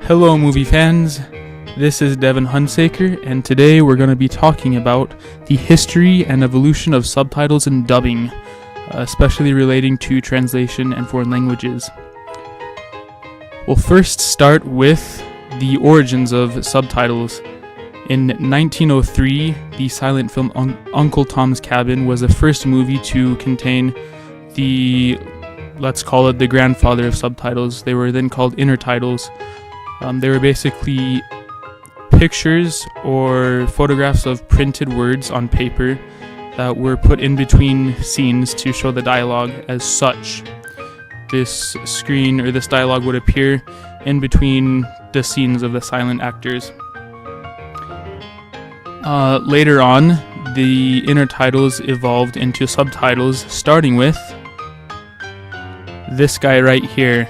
Hello movie fans, this is Devin Hunsaker, and today we're going to be talking about the history and evolution of subtitles and dubbing, especially relating to translation and foreign languages. We'll first start with the origins of subtitles. In 1903, the silent film Uncle Tom's Cabin was the first movie to contain the, let's call it the grandfather of subtitles. They were then called intertitles. They were basically pictures or photographs of printed words on paper that were put in between scenes to show the dialogue as such. This screen or this dialogue would appear in between the scenes of the silent actors. Later on, the intertitles evolved into subtitles, starting with this guy right here.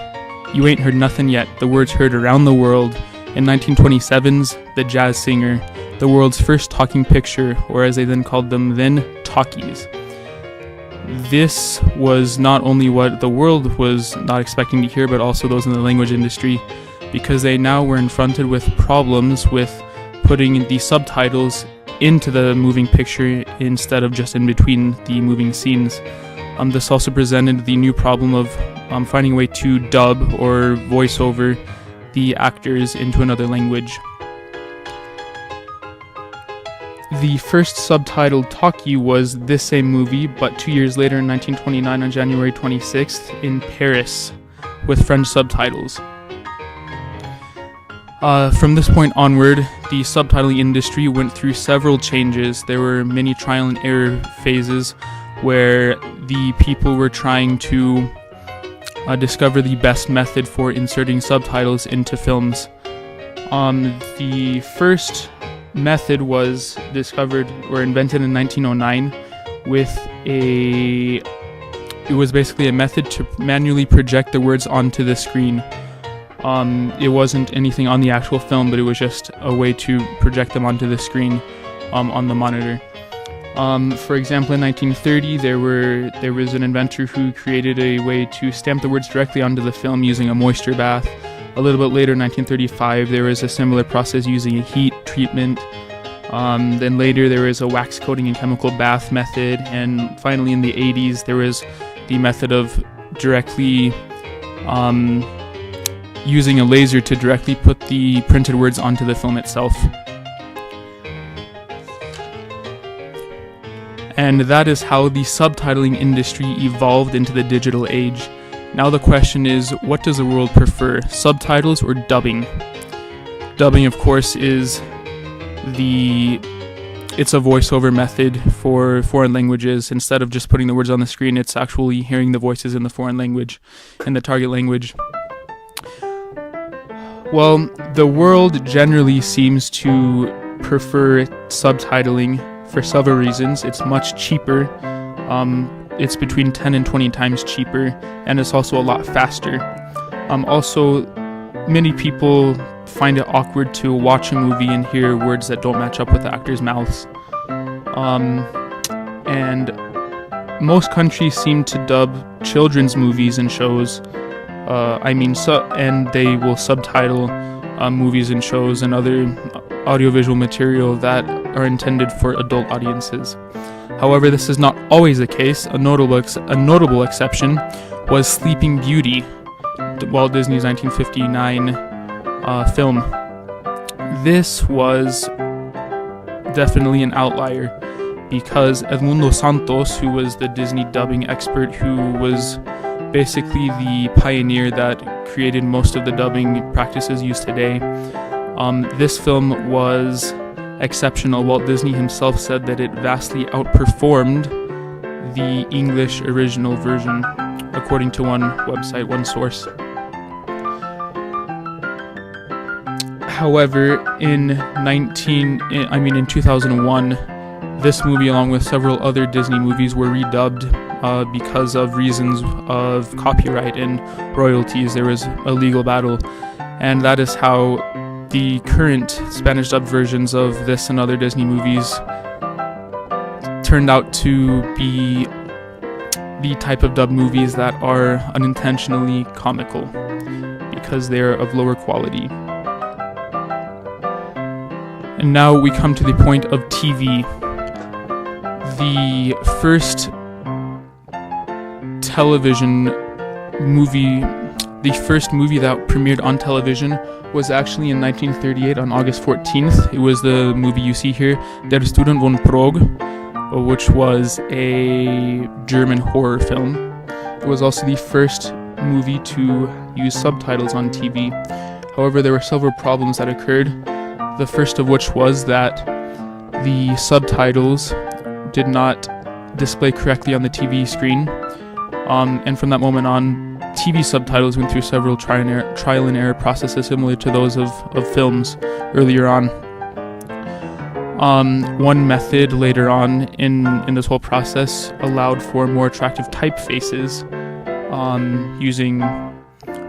You ain't heard nothing yet, the words heard around the world. In 1927's The Jazz Singer, the world's first talking picture, or as they then called them then, talkies. This was not only what the world was not expecting to hear, but also those in the language industry, because they now were confronted with problems with putting the subtitles into the moving picture instead of just in between the moving scenes. This also presented the new problem of finding a way to dub or voice over the actors into another language. The first subtitled talkie was this same movie, but 2 years later in 1929 on January 26th in Paris with French subtitles. From this point onward, the subtitling industry went through several changes. There were many trial and error phases where the people were trying to discover the best method for inserting subtitles into films. The first method was discovered or invented in 1909 it was basically a method to manually project the words onto the screen. It wasn't anything on the actual film, but it was just a way to project them onto the screen on the monitor. For example, in 1930, there was an inventor who created a way to stamp the words directly onto the film using a moisture bath. A little bit later, in 1935, there was a similar process using a heat treatment. Then later, there was a wax coating and chemical bath method. And finally, in the 80s, there was the method of directly using a laser to directly put the printed words onto the film itself. And that is how the subtitling industry evolved into the digital age. Now the question is, what does the world prefer, subtitles or dubbing? Dubbing, of course, it's a voiceover method for foreign languages. Instead of just putting the words on the screen, it's actually hearing the voices in the foreign language, in the target language. Well, the world generally seems to prefer subtitling for several reasons. It's much cheaper. It's between 10 and 20 times cheaper, and it's also a lot faster. Also, many people find it awkward to watch a movie and hear words that don't match up with the actors' mouths. And most countries seem to dub children's movies and shows. And they will subtitle movies and shows and other audiovisual material that are intended for adult audiences. However, this is not always the case. A notable exception was Sleeping Beauty, Walt Disney's 1959 film. This was definitely an outlier because Edmundo Santos, who was the Disney dubbing expert, who was basically the pioneer that created most of the dubbing practices used today, this film was exceptional. Walt Disney himself said that it vastly outperformed the English original version, according to one website, one source. However, in 2001, this movie, along with several other Disney movies, were redubbed because of reasons of copyright and royalties. There was a legal battle, and that is how the current Spanish dub versions of this and other Disney movies turned out to be the type of dub movies that are unintentionally comical because they're of lower quality. And now we come to the point of TV. The first movie that premiered on television was actually in 1938 on August 14th. It was the movie you see here, Der Student von Prague, which was a German horror film. It was also the first movie to use subtitles on TV. However, there were several problems that occurred. The first of which was that the subtitles did not display correctly on the TV screen. And from that moment on, TV subtitles went through several trial and error processes similar to those of films earlier on. One method later on in this whole process allowed for more attractive typefaces, using,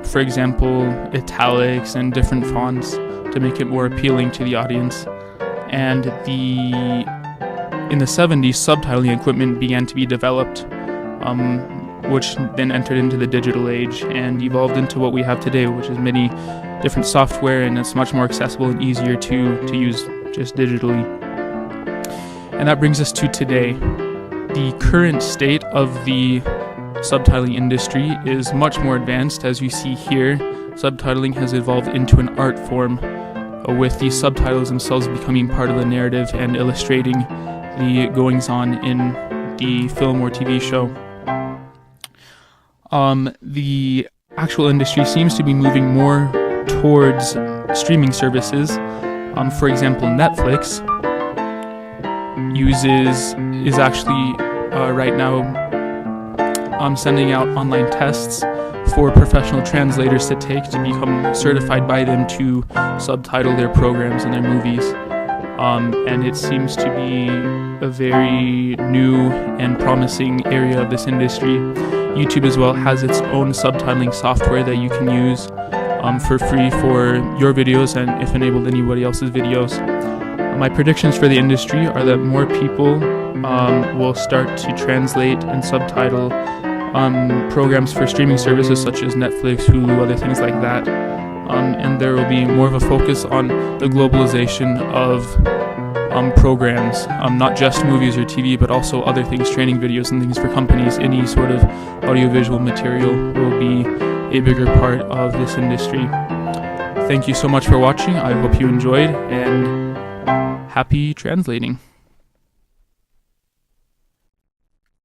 for example, italics and different fonts to make it more appealing to the audience. And in the 70s, subtitling equipment began to be developed, which then entered into the digital age and evolved into what we have today, which is many different software, and it's much more accessible and easier to use just digitally. And that brings us to today. The current state of the subtitling industry is much more advanced. As you see here, subtitling has evolved into an art form, with the subtitles themselves becoming part of the narrative and illustrating the goings-on in the film or TV show. The actual industry seems to be moving more towards streaming services. For example, Netflix is actually right now sending out online tests for professional translators to take to become certified by them to subtitle their programs and their movies. And it seems to be a very new and promising area of this industry. YouTube as well has its own subtitling software that you can use for free for your videos, and if enabled, anybody else's videos. My predictions for the industry are that more people will start to translate and subtitle programs for streaming services such as Netflix, Hulu, other things like that. And there will be more of a focus on the globalization of programs, not just movies or TV, but also other things, training videos and things for companies. Any sort of audiovisual material will be a bigger part of this industry. Thank you so much for watching. I hope you enjoyed, and happy translating.